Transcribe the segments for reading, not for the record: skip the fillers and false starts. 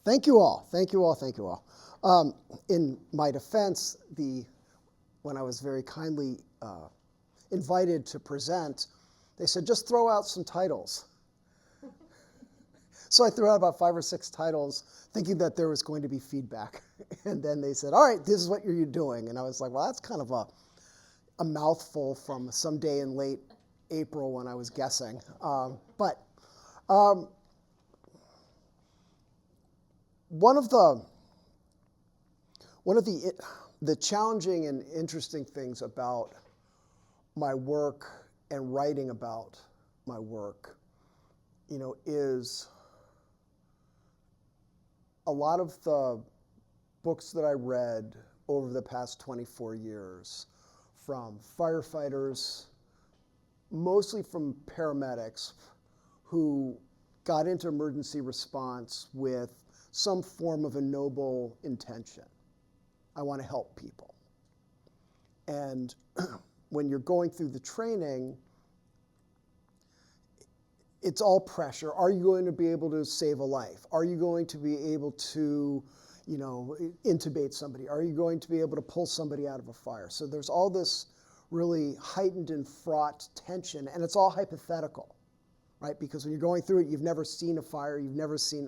Thank you all. Thank you all. Thank you all. In my defense, when I was very kindly invited to present, they said, just throw out some titles. So I threw out about 5 or 6 titles thinking that there was going to be feedback. And then they said, all right, this is what you're doing. And I was like, well, that's kind of a mouthful from some day in late April when I was guessing. But one of the challenging and interesting things about my work and writing about my work, is a lot of the books that I read over the past 24 years from firefighters, mostly from paramedics who got into emergency response with some form of a noble intention. I want to help people. And when you're going through the training, it's all pressure. Are you going to be able to save a life? Are you going to be able to, intubate somebody? Are you going to be able to pull somebody out of a fire? So there's all this really heightened and fraught tension, and it's all hypothetical, right? Because when you're going through it, you've never seen a fire,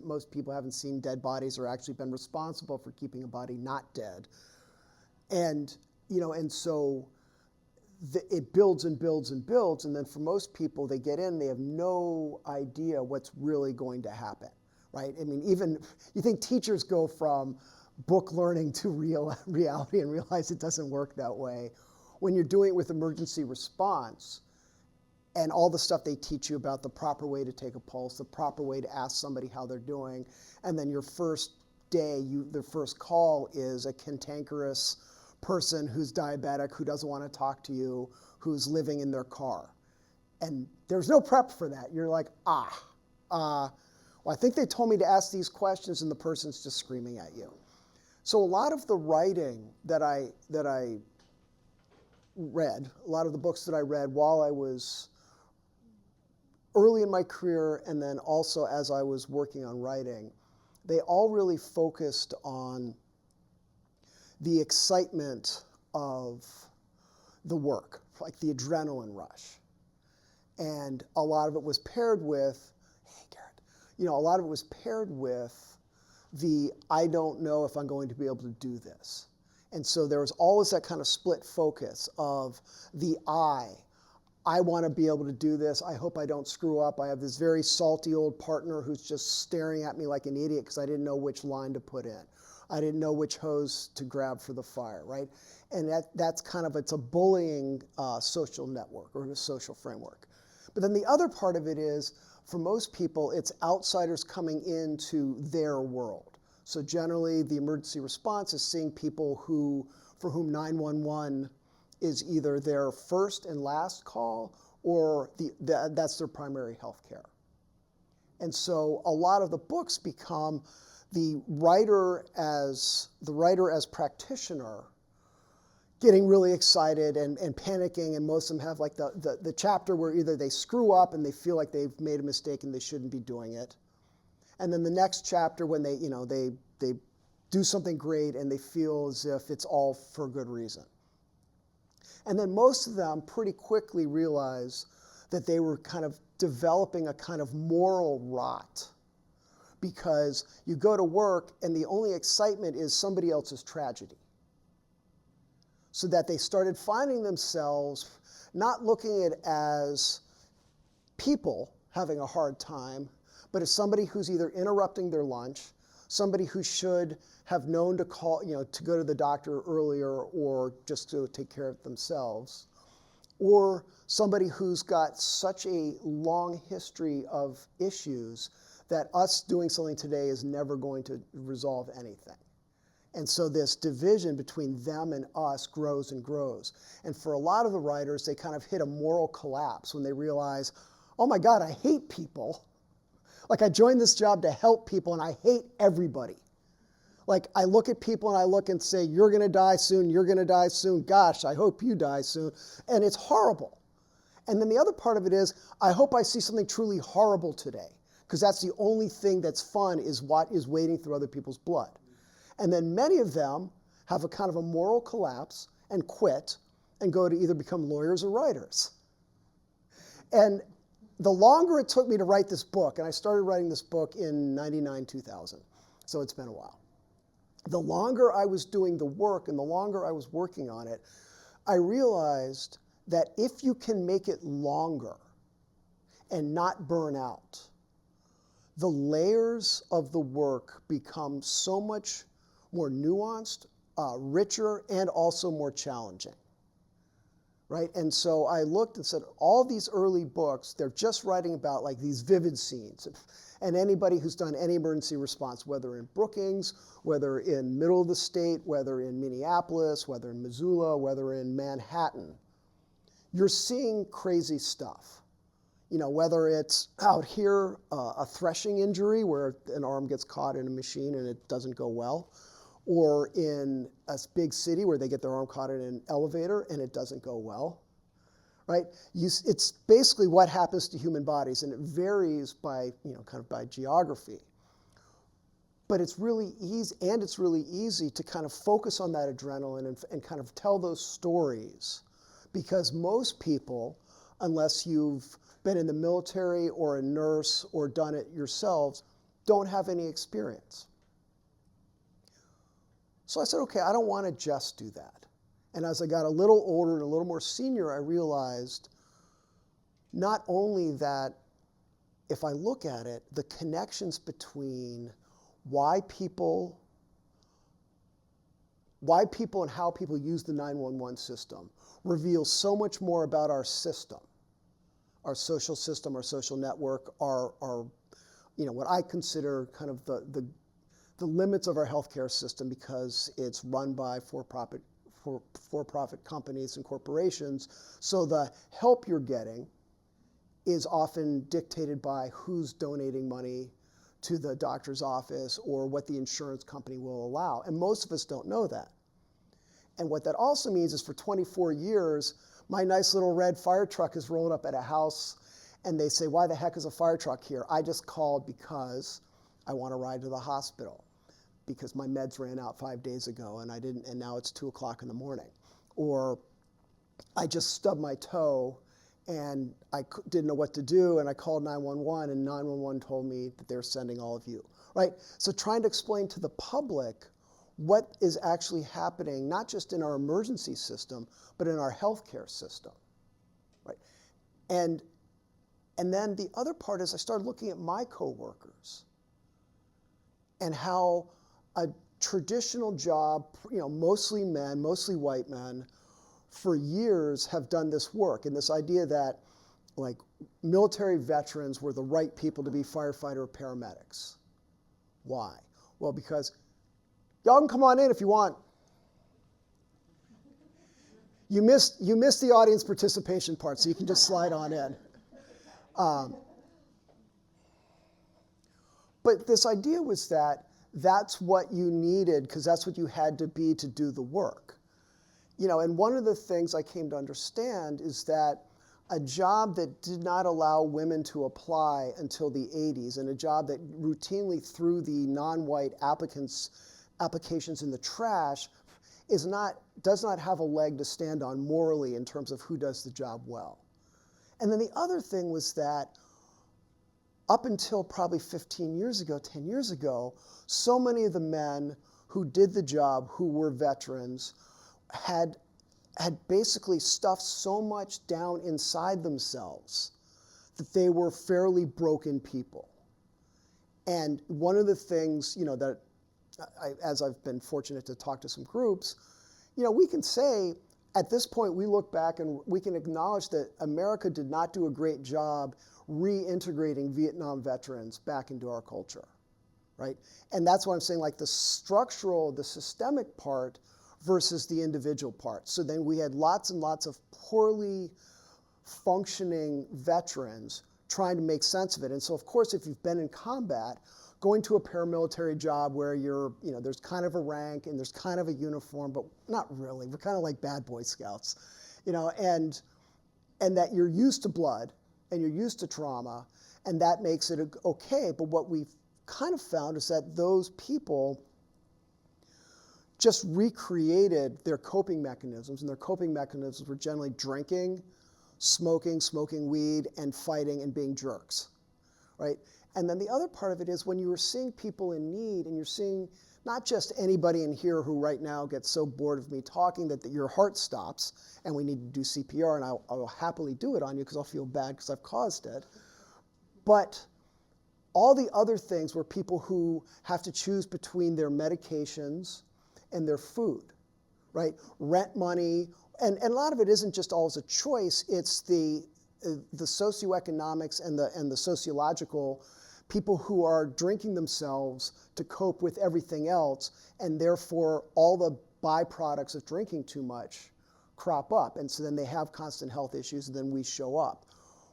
most people haven't seen dead bodies or actually been responsible for keeping a body not dead. And so it builds and builds and builds, and then for most people, they get in, they have no idea what's really going to happen, right? I mean, even you think teachers go from book learning to reality and realize it doesn't work that way. When you're doing it with emergency response, and all the stuff they teach you about the proper way to take a pulse, the proper way to ask somebody how they're doing, and then your first day, their first call is a cantankerous person who's diabetic, who doesn't want to talk to you, who's living in their car. And there's no prep for that. You're like, well, I think they told me to ask these questions, and the person's just screaming at you. So a lot of the writing that I read, a lot of the books that I read while I was early in my career and then also as I was working on writing, they all really focused on the excitement of the work, like the adrenaline rush. And a lot of it was paired with, hey, Garrett, a lot of it was paired with the, I don't know if I'm going to be able to do this. And so there was always that kind of split focus of the I want to be able to do this. I hope I don't screw up. I have this very salty old partner who's just staring at me like an idiot because I didn't know which line to put in. I didn't know which hose to grab for the fire, right? And that's kind of, it's a bullying social network or a social framework. But then the other part of it is, for most people, it's outsiders coming into their world. So generally, the emergency response is seeing people for whom 911 is either their first and last call, or that's their primary health care. And so a lot of the books become the writer as practitioner getting really excited and panicking, and most of them have like the chapter where either they screw up and they feel like they've made a mistake and they shouldn't be doing it. And then the next chapter when they do something great and they feel as if it's all for good reason. And then most of them pretty quickly realize that they were kind of developing a kind of moral rot, because you go to work and the only excitement is somebody else's tragedy. So that they started finding themselves not looking at it as people having a hard time, but as somebody who's either interrupting their lunch, somebody who should have known to call, to go to the doctor earlier or just to take care of themselves, or somebody who's got such a long history of issues that us doing something today is never going to resolve anything. And so this division between them and us grows and grows. And for a lot of the writers, they kind of hit a moral collapse when they realize, oh my God, I hate people. Like, I joined this job to help people, and I hate everybody. Like, I look at people and I look and say, you're going to die soon, you're going to die soon, gosh, I hope you die soon. And it's horrible. And then the other part of it is, I hope I see something truly horrible today. because that's the only thing that's fun is what is wading through other people's blood. And then many of them have a kind of a moral collapse and quit and go to either become lawyers or writers. And the longer it took me to write this book, and I started writing this book in 99, 2000, so it's been a while. The longer I was doing the work and the longer I was working on it, I realized that if you can make it longer and not burn out, the layers of the work become so much more nuanced, richer, and also more challenging. Right? And so I looked and said, all these early books, they're just writing about like these vivid scenes. And anybody who's done any emergency response, whether in Brookings, whether in middle of the state, whether in Minneapolis, whether in Missoula, whether in Manhattan, you're seeing crazy stuff. You know, whether it's out here, a threshing injury where an arm gets caught in a machine and it doesn't go well, or in a big city where they get their arm caught in an elevator and it doesn't go well, right? It's basically what happens to human bodies, and it varies by, kind of by geography. But it's really easy, and it's really easy to kind of focus on that adrenaline and kind of tell those stories, because most people, unless you've been in the military or a nurse or done it yourselves, don't have any experience. So I said, okay, I don't want to just do that. And as I got a little older and a little more senior, I realized not only that if I look at it, the connections between why people and how people use the 911 system reveals so much more about our system, our social system, our social network, our what I consider kind of the limits of our healthcare system, because it's run by for-profit companies and corporations. So the help you're getting is often dictated by who's donating money to the doctor's office or what the insurance company will allow. And most of us don't know that. And what that also means is for 24 years, my nice little red fire truck is rolled up at a house, and they say, why the heck is a fire truck here? I just called because I want to ride to the hospital because my meds ran out 5 days ago and I didn't, and now it's 2 o'clock in the morning. Or I just stubbed my toe and I didn't know what to do, and I called 911, and 911 told me that they're sending all of you, right? So trying to explain to the public what is actually happening, not just in our emergency system, but in our healthcare system, right? And then the other part is I started looking at my coworkers and how a traditional job, mostly men, mostly white men, for years have done this work, and this idea that like military veterans were the right people to be firefighter or paramedics. Why? Well, because y'all can come on in if you want. You missed the audience participation part, so you can just slide on in. But this idea was that that's what you needed, because that's what you had to be to do the work. And one of the things I came to understand is that a job that did not allow women to apply until the 80s, and a job that routinely threw the non-white applications in the trash, does not have a leg to stand on morally in terms of who does the job well. And then the other thing was that up until probably 15 years ago, 10 years ago, so many of the men who did the job, who were veterans, had basically stuffed so much down inside themselves that they were fairly broken people. And one of the things, that as I've been fortunate to talk to some groups, we can say at this point we look back and we can acknowledge that America did not do a great job reintegrating Vietnam veterans back into our culture, right? And that's why I'm saying like the structural, the systemic part versus the individual part. So then we had lots and lots of poorly functioning veterans trying to make sense of it. And so of course, if you've been in combat, going to a paramilitary job where there's kind of a rank and there's kind of a uniform, but not really. We're kind of like bad Boy Scouts, and that you're used to blood and you're used to trauma, and that makes it okay. But what we've kind of found is that those people just recreated their coping mechanisms, and their coping mechanisms were generally drinking, smoking weed, and fighting and being jerks, right? And then the other part of it is when you were seeing people in need, and you're seeing not just anybody in here who right now gets so bored of me talking that your heart stops and we need to do CPR, and I'll happily do it on you because I'll feel bad because I've caused it. But all the other things were people who have to choose between their medications and their food, right? Rent money, and a lot of it isn't just always a choice, it's the socioeconomics and the sociological people who are drinking themselves to cope with everything else, and therefore all the byproducts of drinking too much crop up, and so then they have constant health issues, and then we show up.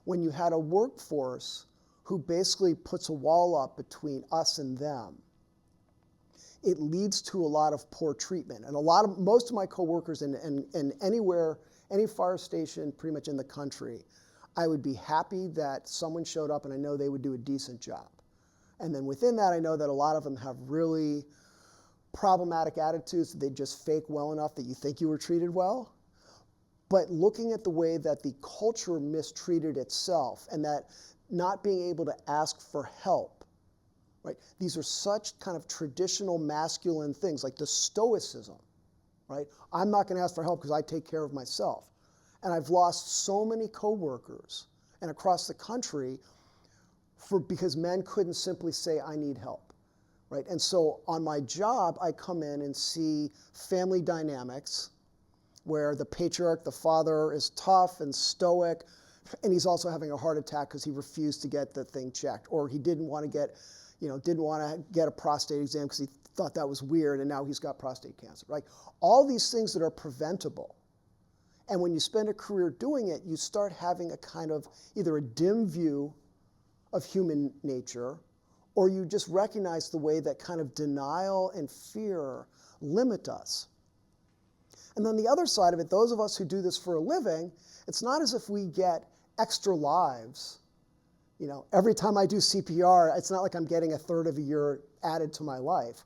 When you had a workforce who basically puts a wall up between us and them, it leads to a lot of poor treatment. And most of my coworkers in anywhere, any fire station pretty much in the country, I would be happy that someone showed up and I know they would do a decent job. And then within that, I know that a lot of them have really problematic attitudes that they just fake well enough that you think you were treated well. But looking at the way that the culture mistreated itself and that not being able to ask for help, right? These are such kind of traditional masculine things, like the stoicism, right? I'm not going to ask for help because I take care of myself. And I've lost so many coworkers and across the country because men couldn't simply say, I need help, right? And so on my job, I come in and see family dynamics where the patriarch, the father, is tough and stoic, and he's also having a heart attack because he refused to get the thing checked, or he didn't want to get a prostate exam because he thought that was weird, and now he's got prostate cancer, right? All these things that are preventable. And when you spend a career doing it, you start having a kind of either a dim view of human nature, or you just recognize the way that kind of denial and fear limit us. And then the other side of it, those of us who do this for a living, it's not as if we get extra lives. You know, every time I do CPR, it's not like I'm getting a third of a year added to my life.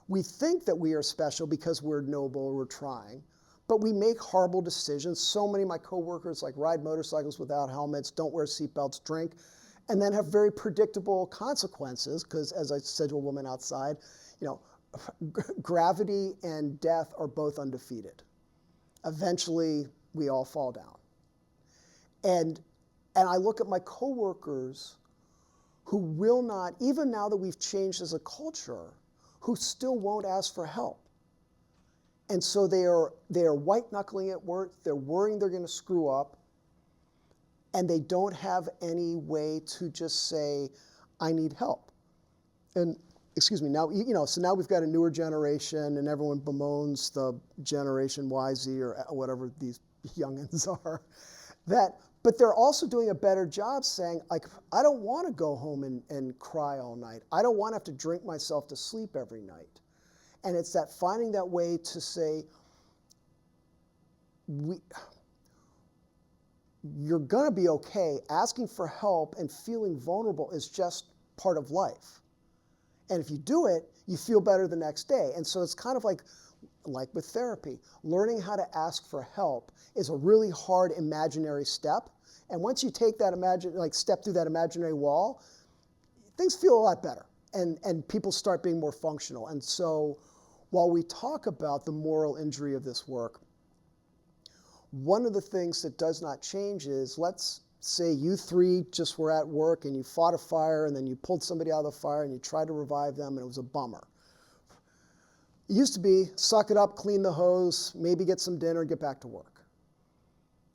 We think that we are special because we're noble or we're trying, but we make horrible decisions. So many of my coworkers ride motorcycles without helmets, don't wear seatbelts, drink, and then have very predictable consequences because, as I said to a woman outside, gravity and death are both undefeated. Eventually, we all fall down. And I look at my coworkers who will not, even now that we've changed as a culture, who still won't ask for help. And so they are white-knuckling at work, they're worrying they're going to screw up, and they don't have any way to just say, I need help. And excuse me, now, so now we've got a newer generation, and everyone bemoans the generation YZ or whatever these youngins are. But they're also doing a better job saying, I don't want to go home and cry all night. I don't want to have to drink myself to sleep every night. And it's that finding that way to say, you're going to be okay. Asking for help and feeling vulnerable is just part of life. And if you do it, you feel better the next day. And so it's kind of like with therapy. Learning how to ask for help is a really hard imaginary step. And once you take that step through that imaginary wall, things feel a lot better. And people start being more functional. And so while we talk about the moral injury of this work, one of the things that does not change is, let's say you three just were at work and you fought a fire and then you pulled somebody out of the fire and you tried to revive them and it was a bummer. It used to be suck it up, clean the hose, maybe get some dinner, get back to work.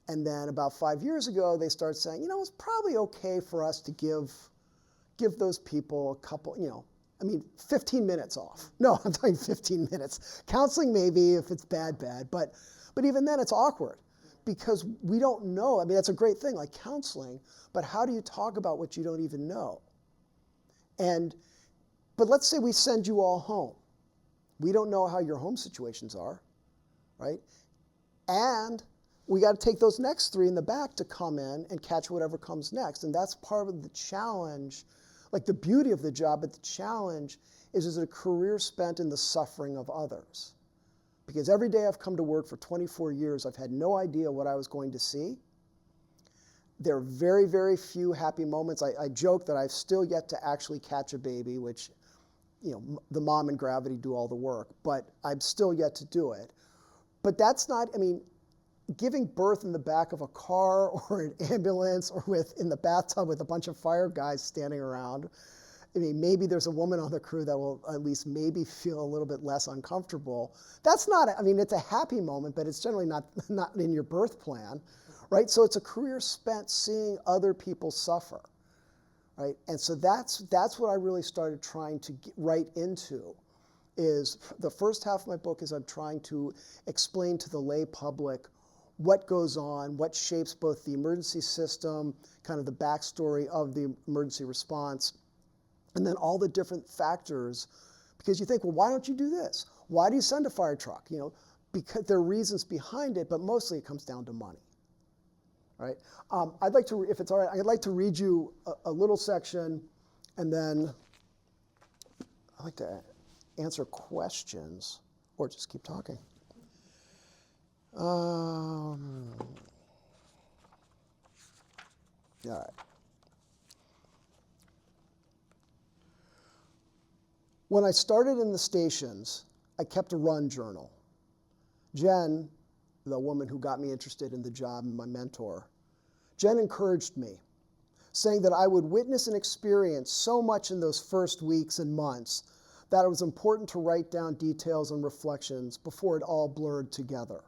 And then about 5 years ago, they started saying, it's probably okay for us to give those people a couple, 15 minutes off. No, I'm talking 15 minutes. Counseling maybe if it's bad, but even then it's awkward because we don't know. That's a great thing, like counseling, but how do you talk about what you don't even know? But let's say we send you all home. We don't know how your home situations are, right? And we got to take those next 3 in the back to come in and catch whatever comes next. And that's part of the challenge, like the beauty of the job, but the challenge is a career spent in the suffering of others. Because every day I've come to work for 24 years, I've had no idea what I was going to see. There are very, very few happy moments. I joke that I've still yet to actually catch a baby, which, the mom and gravity do all the work, but I'm still yet to do it. But that's not, giving birth in the back of a car or an ambulance or in the bathtub with a bunch of fire guys standing around, maybe there's a woman on the crew that will at least maybe feel a little bit less uncomfortable. That's not, it's a happy moment, but it's generally not in your birth plan, right? So it's a career spent seeing other people suffer, right? And so that's what I really started trying to write into. Is the first half of my book is I'm trying to explain to the lay public what goes on, what shapes both the emergency system, kind of the backstory of the emergency response, and then all the different factors. Because you think, well, why don't you do this? Why do you send a fire truck? Because there are reasons behind it, but mostly it comes down to money. Right? I'd like to, if it's all right, I'd like to read you a little section, and then I'd like to answer questions, or just keep talking. All right. When I started in the stations, I kept a run journal. Jen, the woman who got me interested in the job and my mentor, Jen encouraged me, saying that I would witness and experience so much in those first weeks and months that it was important to write down details and reflections before it all blurred together.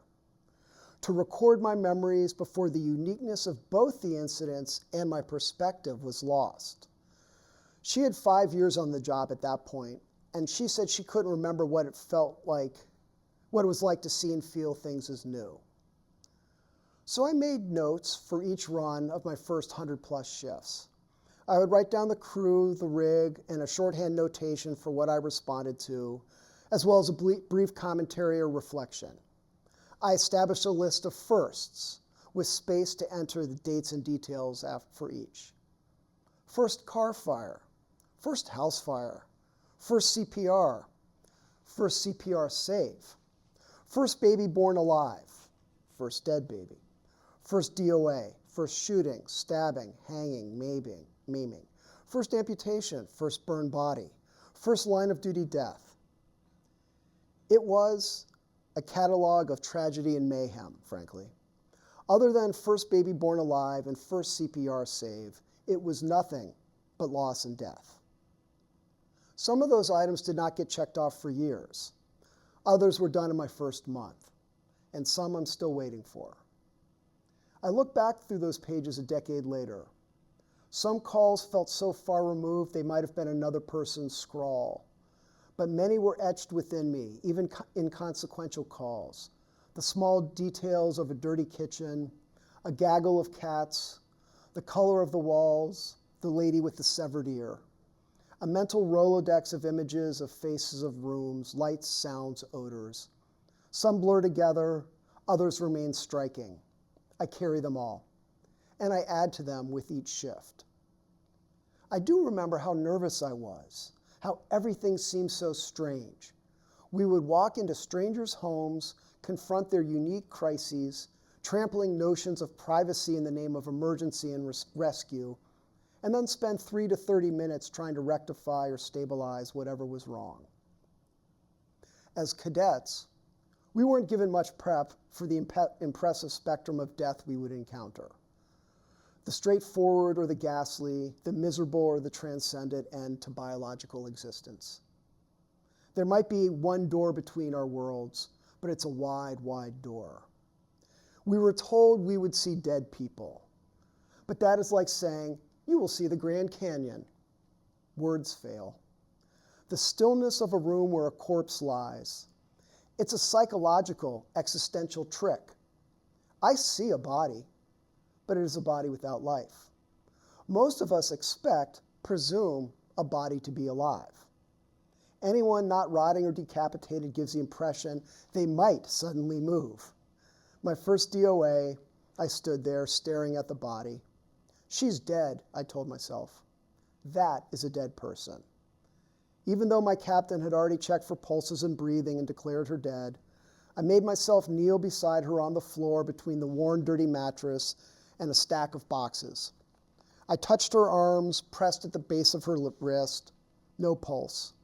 To record my memories before the uniqueness of both the incidents and my perspective was lost. She had 5 years on the job at that point, and she said she couldn't remember what it was like to see and feel things as new. So I made notes for each run of my first 100+ shifts. I would write down the crew, the rig, and a shorthand notation for what I responded to, as well as a brief commentary or reflection. I established a list of firsts, with space to enter the dates and details for each. First car fire, first house fire, first CPR save, first baby born alive, first dead baby, first DOA, first shooting, stabbing, hanging, maiming, first amputation, first burned body, first line of duty death. It was a catalog of tragedy and mayhem, frankly. Other than first baby born alive and first CPR save, it was nothing but loss and death. Some of those items did not get checked off for years. Others were done in my first month, and some I'm still waiting for. I look back through those pages a decade later. Some calls felt so far removed they might have been another person's scrawl. But many were etched within me, even inconsequential calls. The small details of a dirty kitchen, a gaggle of cats, the color of the walls, the lady with the severed ear. A mental Rolodex of images of faces of rooms, lights, sounds, odors. Some blur together, others remain striking. I carry them all, and I add to them with each shift. I do remember how nervous I was, how everything seemed so strange. We would walk into strangers' homes, confront their unique crises, trampling notions of privacy in the name of emergency and rescue, and then spend 30 to 30 minutes trying to rectify or stabilize whatever was wrong. As cadets, we weren't given much prep for the impressive spectrum of death we would encounter. The straightforward or the ghastly, the miserable or the transcendent end to biological existence. There might be one door between our worlds, but it's a wide, wide door. We were told we would see dead people, but that is like saying, you will see the Grand Canyon. Words fail. The stillness of a room where a corpse lies. It's a psychological, existential trick. I see a body, but it is a body without life. Most of us presume a body to be alive. Anyone not rotting or decapitated gives the impression they might suddenly move. My first DOA, I stood there staring at the body. She's dead, I told myself. That is a dead person. Even though my captain had already checked for pulses and breathing and declared her dead, I made myself kneel beside her on the floor between the worn, dirty mattress and a stack of boxes. I touched her arms, pressed at the base of her wrist. No pulse.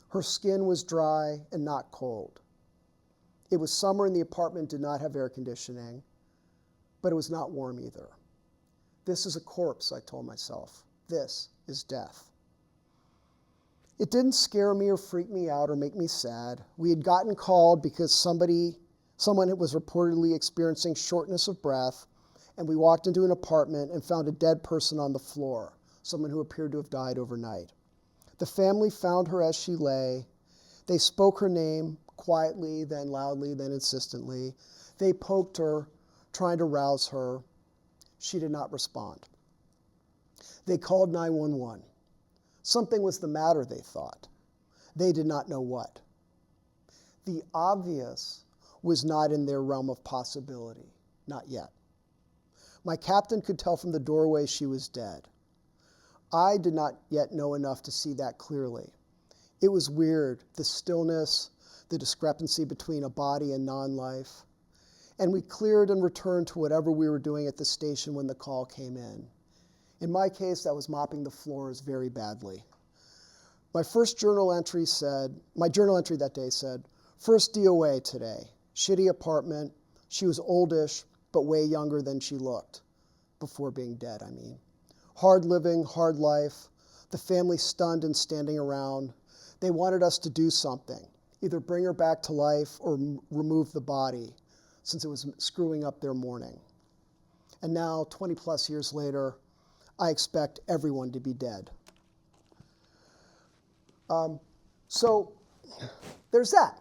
Her skin was dry and not cold. It was summer and the apartment did not have air conditioning, but it was not warm either. This is a corpse, I told myself. This is death. It didn't scare me or freak me out or make me sad. We had gotten called because someone was reportedly experiencing shortness of breath, and we walked into an apartment and found a dead person on the floor, someone who appeared to have died overnight. The family found her as she lay. They spoke her name quietly, then loudly, then insistently. They poked her, trying to rouse her. She did not respond. They called 911. Something was the matter, they thought. They did not know what. The obvious was not in their realm of possibility, not yet. My captain could tell from the doorway she was dead. I did not yet know enough to see that clearly. It was weird, the stillness, the discrepancy between a body and non-life. And we cleared and returned to whatever we were doing at the station when the call came in. In my case, that was mopping the floors very badly. My journal entry that day said, first DOA today, shitty apartment. She was oldish, but way younger than she looked. Before being dead, I mean. Hard living, hard life. The family stunned and standing around. They wanted us to do something, either bring her back to life or remove the body, since it was screwing up their morning. And now, 20 plus years later, I expect everyone to be dead. So there's that.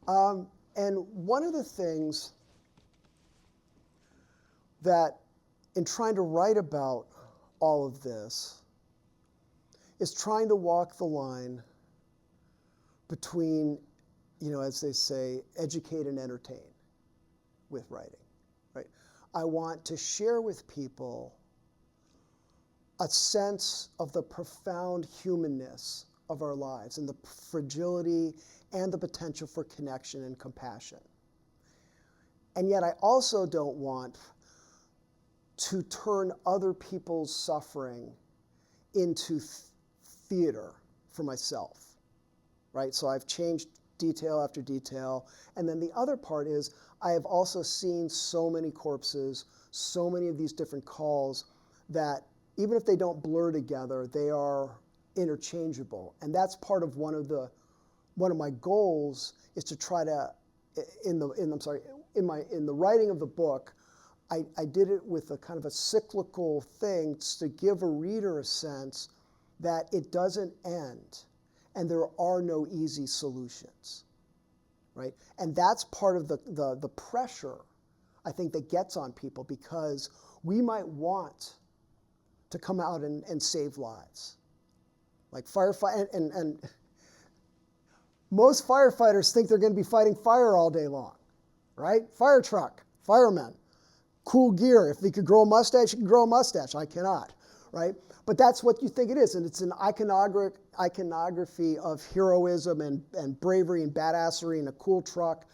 And one of the things that in trying to write about all of this is trying to walk the line between, as they say, educate and entertain with writing, right? I want to share with people a sense of the profound humanness of our lives and the fragility and the potential for connection and compassion. And yet I also don't want to turn other people's suffering into theater for myself, right? So I've changed detail after detail. And then the other part is I have also seen so many corpses, so many of these different calls that even if they don't blur together, they are interchangeable. And that's part of one of my goals is to try to, in the writing of the book, I did it with a kind of a cyclical thing to give a reader a sense that it doesn't end and there are no easy solutions, right? And that's part of the pressure, I think, that gets on people because we might want to come out and save lives. Like and most firefighters think they're going to be fighting fire all day long, right? Fire truck, firemen, cool gear. If they could grow a mustache, you can grow a mustache. I cannot, right? But that's what you think it is, and it's an iconography of heroism and bravery and badassery and a cool truck.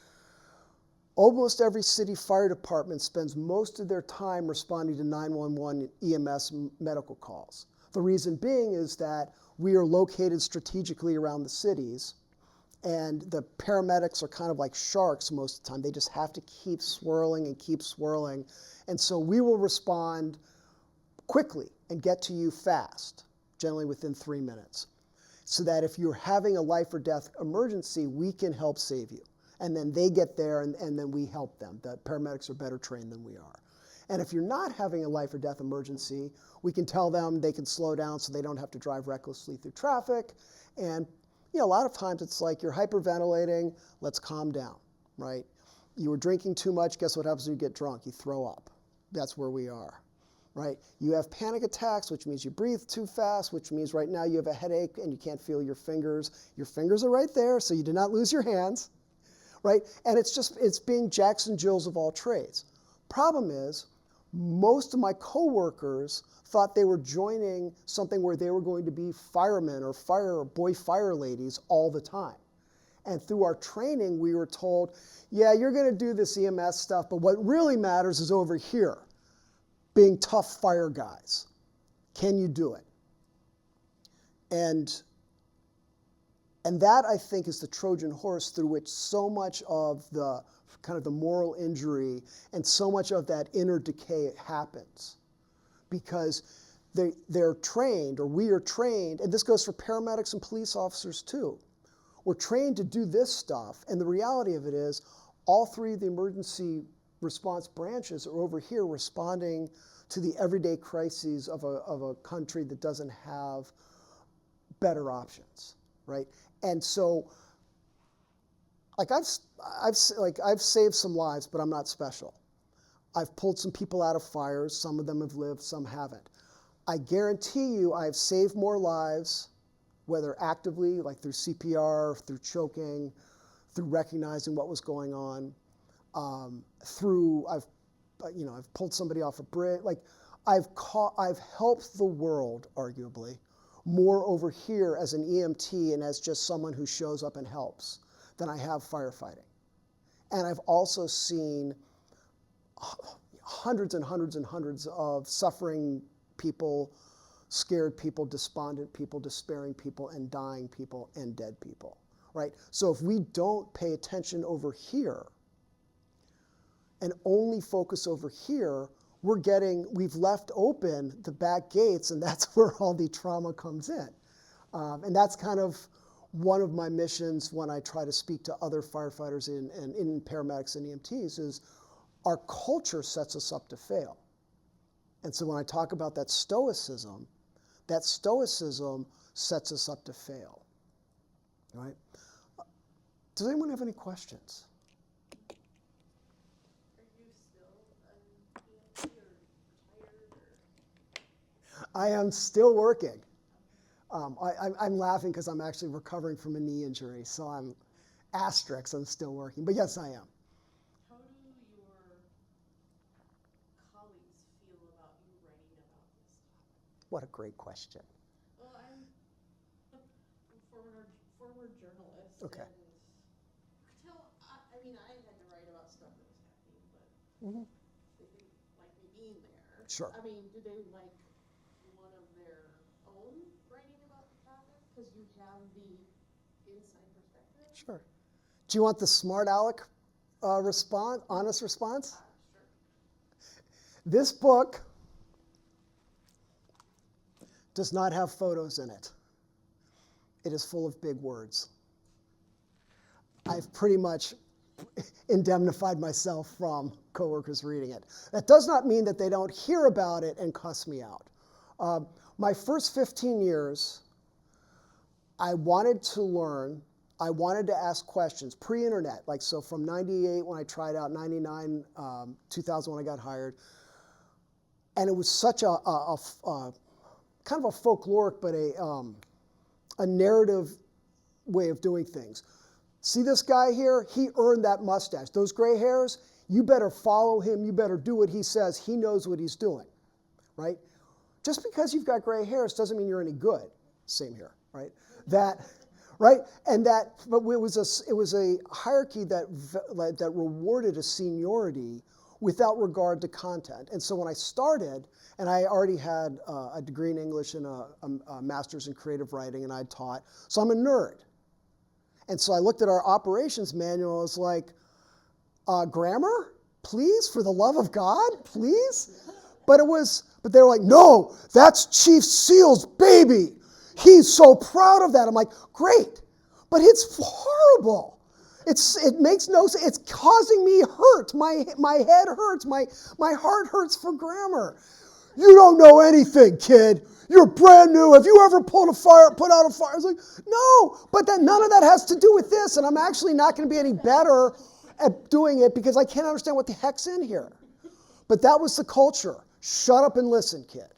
Almost every city fire department spends most of their time responding to 911 EMS medical calls. The reason being is that we are located strategically around the cities, and the paramedics are kind of like sharks most of the time. They just have to keep swirling and keep swirling. And so we will respond quickly and get to you fast, generally within 3 minutes, so that if you're having a life or death emergency, we can help save you. And then they get there, and then we help them. The paramedics are better trained than we are. And if you're not having a life or death emergency, we can tell them they can slow down so they don't have to drive recklessly through traffic. And a lot of times it's like you're hyperventilating, let's calm down, right? You were drinking too much, guess what happens when you get drunk? You throw up. That's where we are, right? You have panic attacks, which means you breathe too fast, which means right now you have a headache and you can't feel your fingers. Your fingers are right there, so you did not lose your hands. right? And it's being Jacks and Jills of all trades. Problem is, most of my coworkers thought they were joining something where they were going to be firemen or fire ladies all the time. And through our training, we were told, yeah, you're going to do this EMS stuff, but what really matters is over here, being tough fire guys. Can you do it? And that, I think, is the Trojan horse through which so much of the kind of the moral injury and so much of that inner decay happens. Because they're trained, or we are trained, and this goes for paramedics and police officers too. We're trained to do this stuff, and the reality of it is all three of the emergency response branches are over here responding to the everyday crises of a country that doesn't have better options, right? And so, like I've saved some lives, but I'm not special. I've pulled some people out of fires. Some of them have lived, some haven't. I guarantee you I've saved more lives, whether actively, like through CPR, through choking, through recognizing what was going on, I've pulled somebody off a bridge. Like I've helped the world, arguably, more over here as an EMT and as just someone who shows up and helps than I have firefighting. And I've also seen hundreds and hundreds and hundreds of suffering people, scared people, despondent people, despairing people, and dying people, and dead people, right? So if we don't pay attention over here and only focus over here, we've left open the back gates, and that's where all the trauma comes in. And that's kind of one of my missions when I try to speak to other firefighters and in paramedics and EMTs is our culture sets us up to fail. And so when I talk about that stoicism sets us up to fail, right? Does anyone have any questions? Are you still an EMT or retired? I am still working. I'm laughing because I'm actually recovering from a knee injury, so I'm still working. But yes, I am. How do your colleagues feel about you writing about this topic? What a great question. Well, I'm a former journalist. Okay. And I had to write about stuff that was happening, but they didn't like me being there. Sure. I mean, do they like one of their own writing about the topic? Because you have the inside perspective? Sure. Do you want the smart aleck response, honest response? Sure. This book does not have photos in it. It is full of big words. I've pretty much indemnified myself from coworkers reading it. That does not mean that they don't hear about it and cuss me out. My first 15 years, I wanted to learn. I wanted to ask questions, pre-internet, like so from 98 when I tried out, 99, 2000 when I got hired. And it was such a kind of a folkloric, but a narrative way of doing things. See this guy here? He earned that mustache. Those gray hairs, you better follow him. You better do what he says. He knows what he's doing, right? Just because you've got gray hairs doesn't mean you're any good. Same here, right? Right? And but it was a hierarchy that rewarded a seniority without regard to content. And so when I started, and I already had a degree in English and a master's in creative writing, and I taught, so I'm a nerd. And so I looked at our operations manual, I was like, grammar? Please, for the love of God, please? But they were like, no, that's Chief SEAL's baby. He's so proud of that. I'm like, great, but it's horrible. It makes no sense. It's causing me hurt. My head hurts. My heart hurts for grammar. You don't know anything, kid. You're brand new. Have you ever put out a fire? I was like, no, but none of that has to do with this, and I'm actually not going to be any better at doing it because I can't understand what the heck's in here. But that was the culture. Shut up and listen, kid.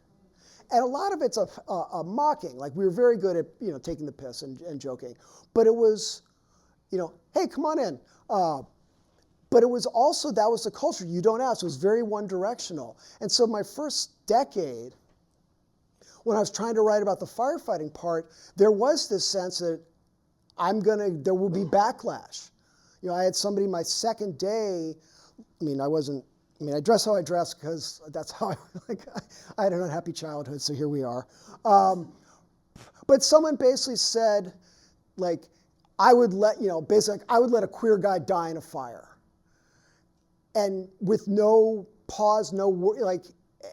And a lot of it's a mocking. Like we were very good at taking the piss and joking, but it was hey, come on in. But it was also, that was the culture. You don't ask. It was very one-directional. And so my first decade, when I was trying to write about the firefighting part, there was this sense that there will be backlash. I had somebody my second day, I dress how I dress because that's how I had an unhappy childhood, so here we are. But someone basically said, I would let a queer guy die in a fire. And with no pause, no worry,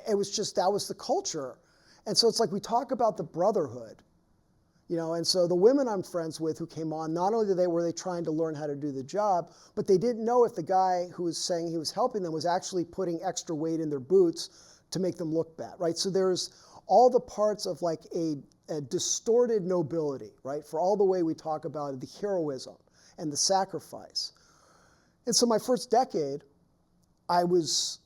it was just, that was the culture. And so it's we talk about the brotherhood, and so the women I'm friends with who came on, not only were they trying to learn how to do the job, but they didn't know if the guy who was saying he was helping them was actually putting extra weight in their boots to make them look bad, right? So there's all the parts of a distorted nobility, right? For all the way we talk about the heroism and the sacrifice. And so my first decade, I was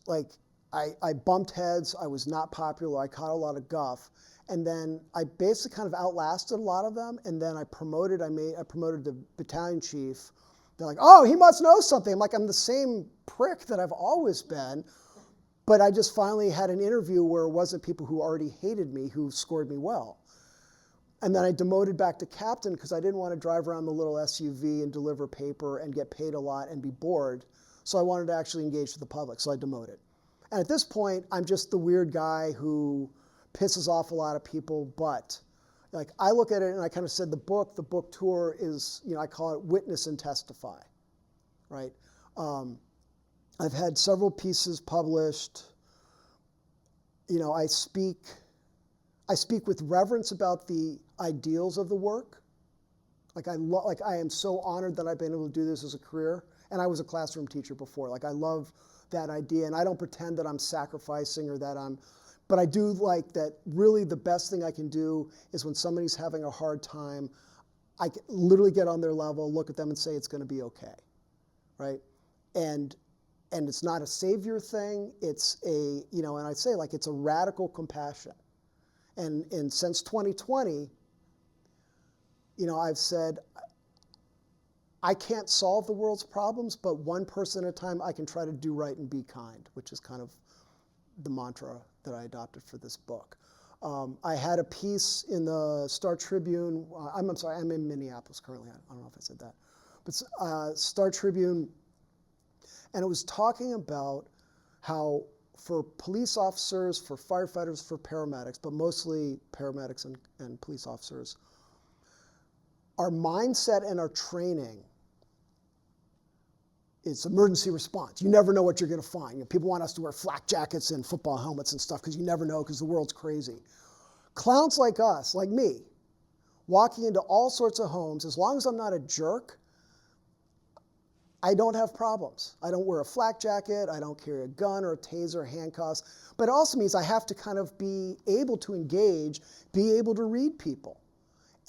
I bumped heads, I was not popular, I caught a lot of guff, and then I basically kind of outlasted a lot of them, and then I promoted to battalion chief. They're like, oh, he must know something. I'm the same prick that I've always been, but I just finally had an interview where it wasn't people who already hated me who scored me well. And then I demoted back to captain because I didn't want to drive around the little SUV and deliver paper and get paid a lot and be bored. So I wanted to actually engage with the public, so I demoted. And at this point, I'm just the weird guy who pisses off a lot of people, but I look at it and I kind of said the book tour is, I call it witness and testify, right? I've had several pieces published. I speak with reverence about the ideals of the work. I am so honored that I've been able to do this as a career. And I was a classroom teacher before. I love that idea. And I don't pretend that I'm sacrificing or that but I do like that really the best thing I can do is when somebody's having a hard time, I can literally get on their level, look at them and say it's going to be okay, right? And it's not a savior thing. It's and I say it's a radical compassion. And since 2020, I've said, I can't solve the world's problems, but one person at a time I can try to do right and be kind, which is kind of the mantra that I adopted for this book. I had a piece in the Star Tribune. I'm sorry, I'm in Minneapolis currently. I don't know if I said that. But Star Tribune, and it was talking about how for police officers, for firefighters, for paramedics, but mostly paramedics and police officers, our mindset and our training is emergency response. You never know what you're going to find. People want us to wear flak jackets and football helmets and stuff because you never know because the world's crazy. Clowns like us, like me, walking into all sorts of homes, as long as I'm not a jerk, I don't have problems. I don't wear a flak jacket. I don't carry a gun or a taser, handcuffs. But it also means I have to kind of be able to engage, be able to read people.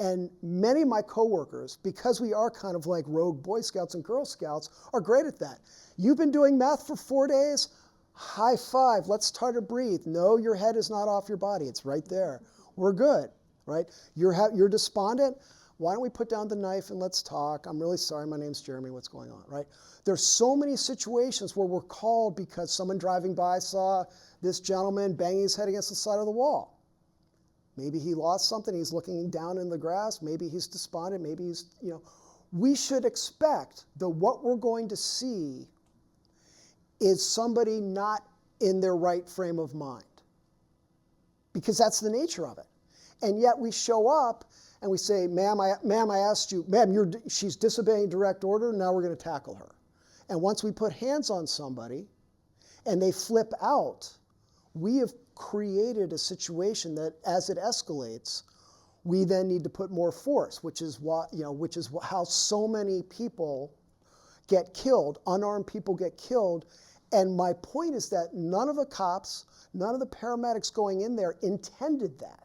And many of my coworkers, because we are kind of like rogue Boy Scouts and Girl Scouts, are great at that. You've been doing math for 4 days? High five, let's try to breathe. No, your head is not off your body. It's right there. We're good, right? You're despondent? Why don't we put down the knife and let's talk? I'm really sorry, my name's Jeremy, what's going on, right? There's so many situations where we're called because someone driving by saw this gentleman banging his head against the side of the wall. Maybe he lost something, he's looking down in the grass, maybe he's despondent, maybe he's, We should expect that what we're going to see is somebody not in their right frame of mind. Because that's the nature of it. And yet we show up and we say, ma'am, I asked you, ma'am, she's disobeying direct order, now we're going to tackle her. And once we put hands on somebody and they flip out, we have created a situation that as it escalates, we then need to put more force, which is how so many people get killed, unarmed people get killed. And my point is that none of the cops, none of the paramedics going in there intended that.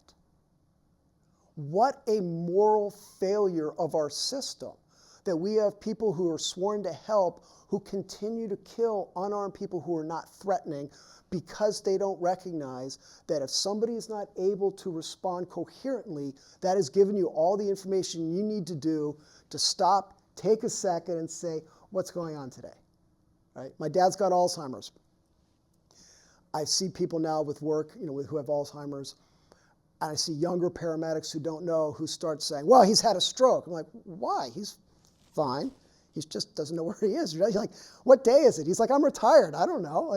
What a moral failure of our system that we have people who are sworn to help who continue to kill unarmed people who are not threatening because they don't recognize that if somebody is not able to respond coherently, that has given you all the information you need to do to stop take a second and say, what's going on today? Right? My dad's got Alzheimer's. I see people now with work, who have Alzheimer's, and I see younger paramedics who don't know, who start saying, well, he's had a stroke. I'm like, why? He's fine. He just doesn't know where he is. You're like, what day is it? He's like, I'm retired. I don't know.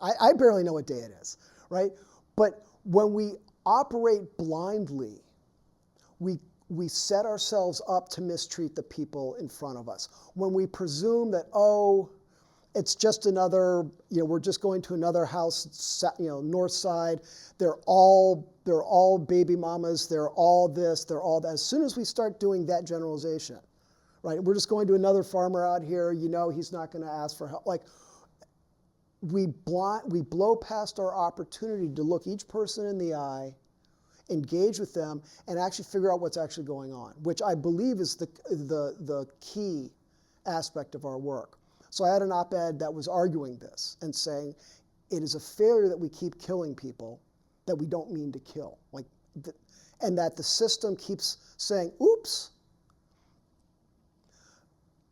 I barely know what day it is, right? But when we operate blindly, we set ourselves up to mistreat the people in front of us. When we presume that, it's just another, we're just going to another house, north side. They're all baby mamas. They're all this. They're all that. As soon as we start doing that generalization, right? We're just going to another farmer out here. He's not going to ask for help. Like, we blow past our opportunity to look each person in the eye, engage with them, and actually figure out what's actually going on, which I believe is the key aspect of our work. So I had an op-ed that was arguing this and saying it is a failure that we keep killing people that we don't mean to kill, and that the system keeps saying, oops.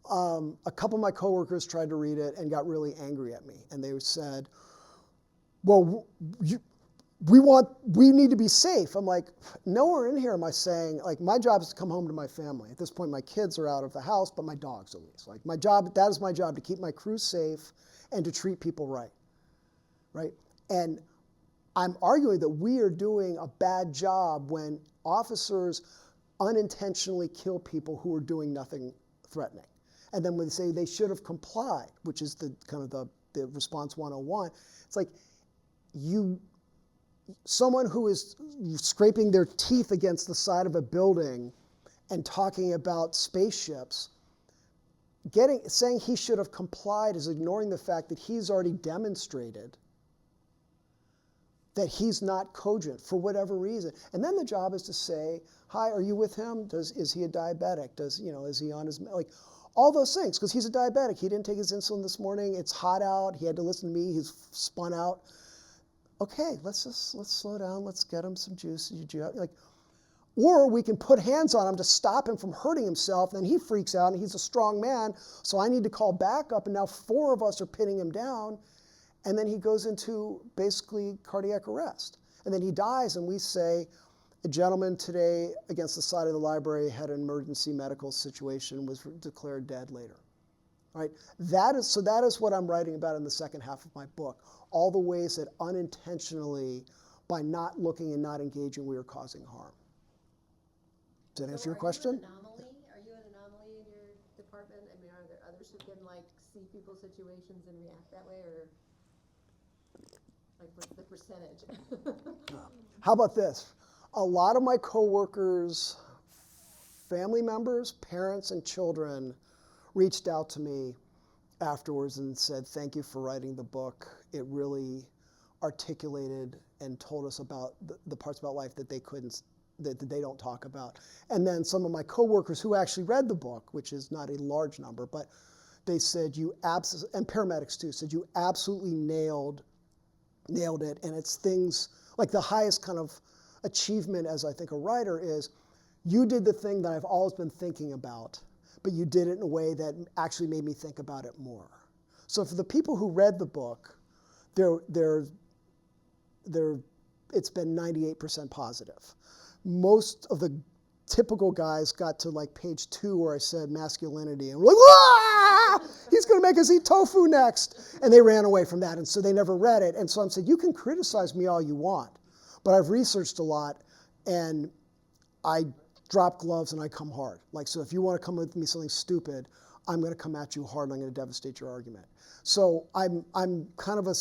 A couple of my coworkers tried to read it and got really angry at me, and they said, well, we need to be safe. I'm like, nowhere in here am I saying, my job is to come home to my family. At this point, my kids are out of the house, but my dog's at least. That is my job, to keep my crew safe and to treat people right, right? And I'm arguing that we are doing a bad job when officers unintentionally kill people who are doing nothing threatening. And then when they say they should have complied, which is the response 101, it's like someone who is scraping their teeth against the side of a building and talking about spaceships, saying he should have complied is ignoring the fact that he's already demonstrated that he's not cogent for whatever reason. And then the job is to say, hi, are you with him? Is he a diabetic? Is he on his, all those things, because he's a diabetic. He didn't take his insulin this morning. It's hot out. He had to listen to me. He's spun out. Okay, let's slow down. Let's get him some juice. Or we can put hands on him to stop him from hurting himself. Then he freaks out, and he's a strong man, so I need to call backup, and now 4 of us are pinning him down, and then he goes into basically cardiac arrest. And then he dies, and we say, a gentleman today against the side of the library had an emergency medical situation, was declared dead later. Right? That is what I'm writing about in the second half of my book. All the ways that unintentionally, by not looking and not engaging, we are causing harm. Does that answer your question? Are you an anomaly in your department? I mean, are there others who can see people's situations and react that way, or what's the percentage? How about this? A lot of my coworkers, family members, parents, and children reached out to me afterwards and said, thank you for writing the book. It really articulated and told us about the parts about life that they don't talk about. And then some of my coworkers who actually read the book, which is not a large number, but they said and paramedics too, said you absolutely nailed it. And it's things like the highest kind of achievement as I think a writer is, you did the thing that I've always been thinking about, but you did it in a way that actually made me think about it more. So for the people who read the book, it's been 98% positive. Most of the typical guys got to page 2 where I said masculinity, and we're like, ah! He's going to make us eat tofu next. And they ran away from that, and so they never read it. And so I'm saying, you can criticize me all you want, but I've researched a lot, and I drop gloves and I come hard. So if you want to come with me something stupid, I'm going to come at you hard and I'm going to devastate your argument. So I'm kind of a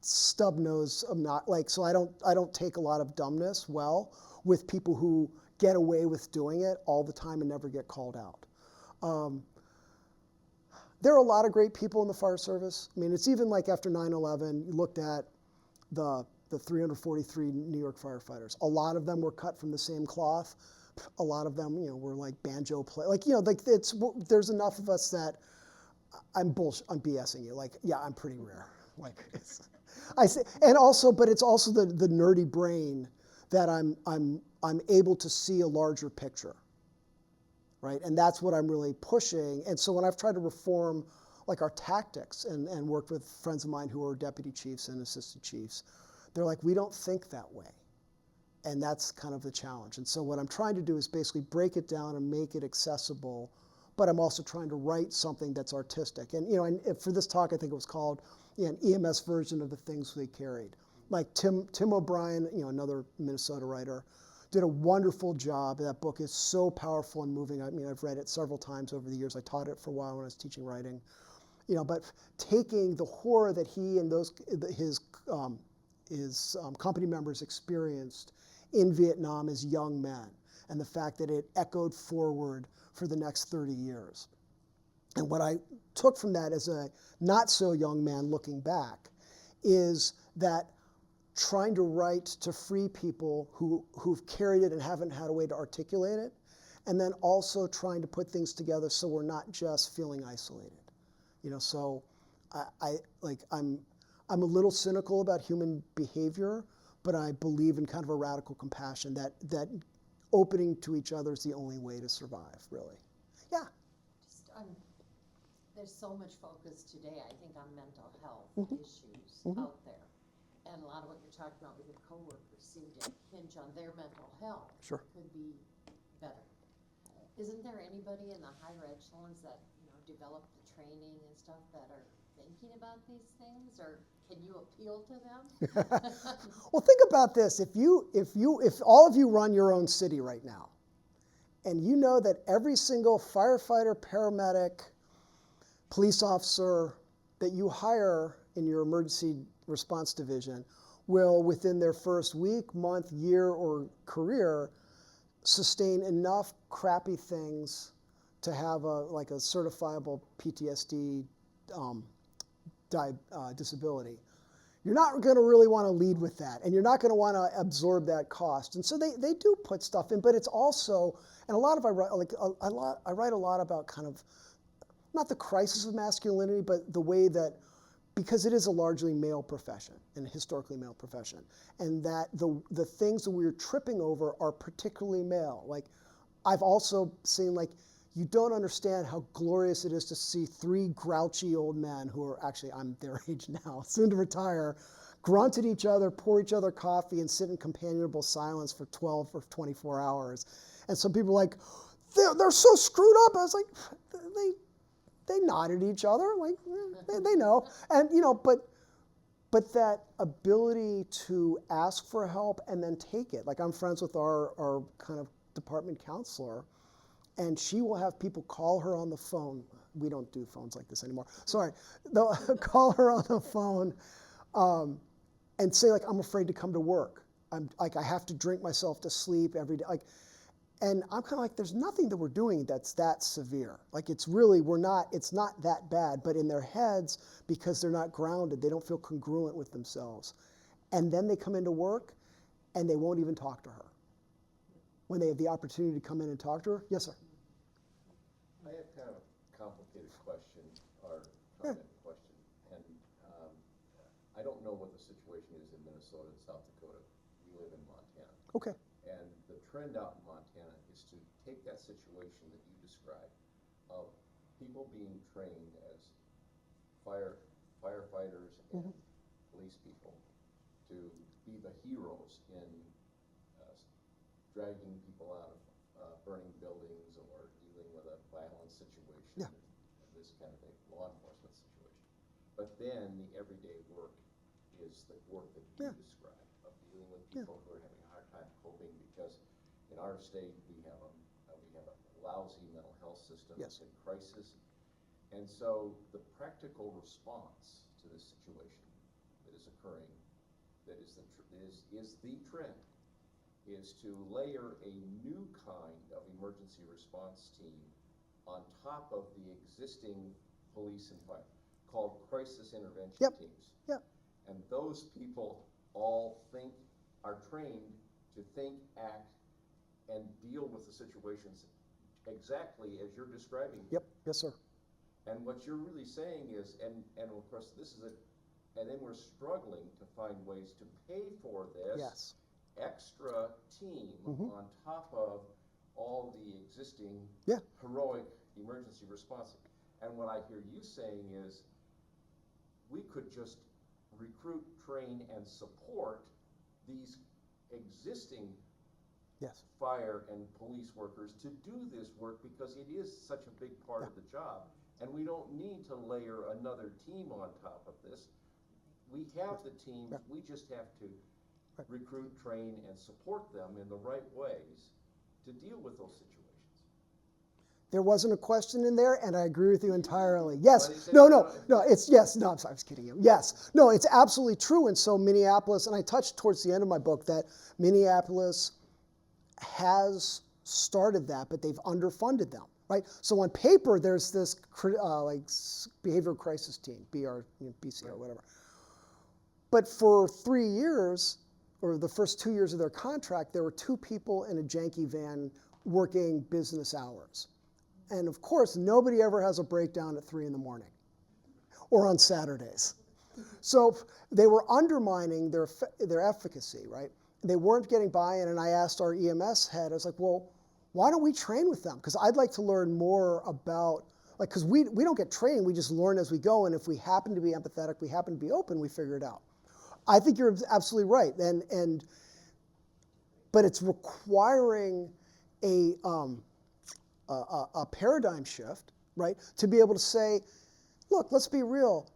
stub nose. I'm not so I don't take a lot of dumbness well with people who get away with doing it all the time and never get called out. There are a lot of great people in the fire service. I mean, it's even after 9/11, you looked at the 343 New York firefighters. A lot of them were cut from the same cloth. A lot of them, were banjo play. There's enough of us that I'm BSing you. Yeah, I'm pretty rare. But it's also the nerdy brain that I'm able to see a larger picture. right? And that's what I'm really pushing. And so when I've tried to reform like our tactics and worked with friends of mine who are deputy chiefs and assistant chiefs, they're like, we don't think that way. And that's kind of the challenge. And so what I'm trying to do is basically break it down and make it accessible, but I'm also trying to write something that's artistic. And, and for this talk, I think it was called an EMS version of the things they carried. Like Tim O'Brien, another Minnesota writer, did a wonderful job. That book is so powerful and moving. I mean, I've read it several times over the years. I taught it for a while when I was teaching writing. But taking the horror that he and his company members experienced in Vietnam as young men, and the fact that it echoed forward for the next 30 years. And what I took from that as a not so young man looking back is that trying to write to free people who've carried it and haven't had a way to articulate it, and then also trying to put things together so we're not just feeling isolated. So I'm a little cynical about human behavior, but I believe in kind of a radical compassion that opening to each other is the only way to survive, really. Yeah. There's so much focus today, I think, on mental health issues out there. And a lot of what you're talking about with your coworkers seem to hinge on their mental health. Sure. Could be better. Isn't there anybody in the higher echelons that develop the training and stuff that are thinking about these things, or can you appeal to them? Well, think about this. If all of you run your own city right now, and you know that every single firefighter, paramedic, police officer that you hire in your emergency response division will, within their first week, month, year, or career, sustain enough crappy things to have a certifiable PTSD disability. You're not going to really want to lead with that, and you're not going to want to absorb that cost. And so they do put stuff in, but it's also, and I write a lot about kind of, not the crisis of masculinity, but the way that, because it is a largely male profession, and a historically male profession, and that the things that we're tripping over are particularly male. Like, I've also seen, you don't understand how glorious it is to see three grouchy old men who are actually, I'm their age now, soon to retire, grunt at each other, pour each other coffee, and sit in companionable silence for 12 or 24 hours. And some people are like, they're so screwed up. I was like, they nod at each other, they know. And, but that ability to ask for help and then take it. Like, I'm friends with our kind of department counselor, and she will have people call her on the phone. We don't do phones like this anymore. Sorry. They'll call her on the phone and say, I'm afraid to come to work. I have to drink myself to sleep every day. And I'm kind of like, there's nothing that we're doing that's that severe. It's not that bad. But in their heads, because they're not grounded, they don't feel congruent with themselves. And then they come into work, and they won't even talk to her when they have the opportunity to come in and talk to her. Yes, sir. I have kind of a complicated question, or comment question, and I don't know what the situation is in Minnesota and South Dakota. We live in Montana. Okay. And the trend out in Montana is to take that situation that you described of people being trained as firefighters and police people to be the heroes in dragging people out of burning buildings or dealing with a violent situation, this kind of a law enforcement situation. But then the everyday work is the work that you describe, of dealing with people who are having a hard time coping, because in our state we have a lousy mental health system that's in crisis. And so the practical response to this situation that is occurring, that is the trend, is to layer a new kind of emergency response team on top of the existing police and fire, called crisis intervention teams. Yep. And those people all are trained to think, act, and deal with the situations exactly as you're describing. Yep. Yes, sir. And what you're really saying is, and of course and then we're struggling to find ways to pay for this extra team on top of all the existing Yeah. heroic emergency response. And what I hear you saying is, we could just recruit, train, and support these existing Yes. fire and police workers to do this work because it is such a big part of the job. And we don't need to layer another team on top of this. We have the teams, we just have to recruit, train, and support them in the right ways to deal with those situations. There wasn't a question in there, and I agree with you entirely. Yes, no, it's, yes, no, I'm sorry, I was kidding you. Yes, no, it's absolutely true. And so Minneapolis, and I touched towards the end of my book that Minneapolis has started that, but they've underfunded them, right? So on paper, there's this like behavioral crisis team, BC or whatever. But for 3 years, or the first 2 years of their contract, there were 2 people in a janky van working business hours. And of course, nobody ever has a breakdown at 3 in the morning or on Saturdays. So they were undermining their efficacy, right? They weren't getting buy-in, and I asked our EMS head, I was like, well, why don't we train with them? Because I'd like to learn more about, like, because we don't get trained, we just learn as we go, and if we happen to be empathetic, we happen to be open, we figure it out. I think you're absolutely right, but it's requiring a paradigm shift, right? To be able to say, look, let's be real.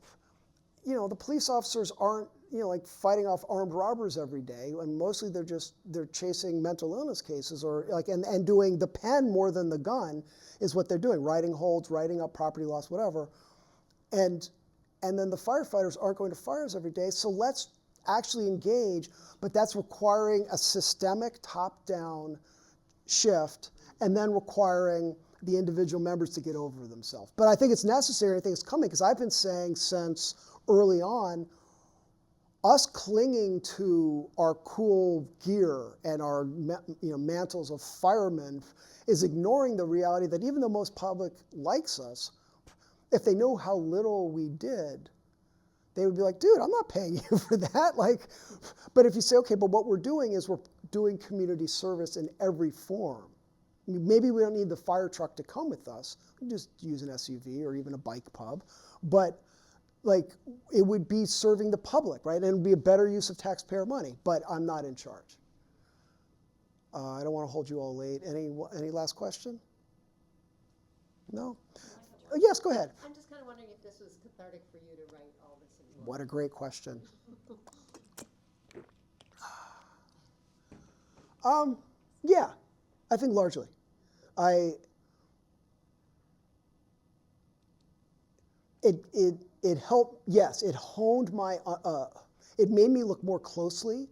You know, the police officers aren't, like fighting off armed robbers every day, and mostly they're chasing mental illness cases, or like, and doing the pen more than the gun is what they're doing, writing holds, writing up property loss, whatever. And then the firefighters aren't going to fires every day, so let's actually engage, but that's requiring a systemic top-down shift, and then requiring the individual members to get over themselves. But I think it's necessary, I think it's coming, because I've been saying since early on, us clinging to our cool gear and our mantles of firemen is ignoring the reality that even though most public likes us, if they know how little we did, they would be like, dude, I'm not paying you for that. Like, but if you say, okay, but what we're doing is we're doing community service in every form. Maybe we don't need the fire truck to come with us. We can just use an SUV or even a bike pub. But like, it would be serving the public, right? And it would be a better use of taxpayer money, but I'm not in charge. I don't want to hold you all late. Any last question? No? Yes, go ahead. I'm just kind of wondering if this was cathartic for you to write all this in your What a great question. Yeah, I think largely. It helped, yes, it honed my, it made me look more closely,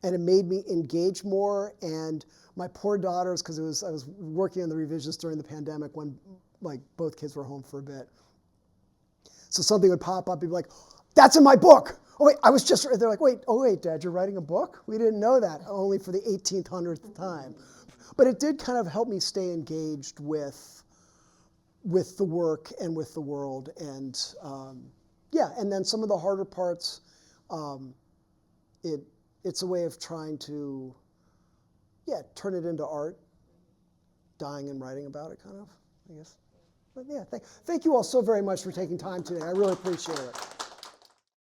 and it made me engage more, and my poor daughters, because I was working on the revisions during the pandemic when like both kids were home for a bit. So something would pop up, and be like, that's in my book. Oh wait, they're like, wait, Dad, you're writing a book? We didn't know that, only for the 1800th time. But it did kind of help me stay engaged with the work and with the world, and yeah, and then some of the harder parts, it's a way of trying to, yeah, turn it into art, dying and writing about it, kind of, I guess. But yeah, thank you all so very much for taking time today. I really appreciate it.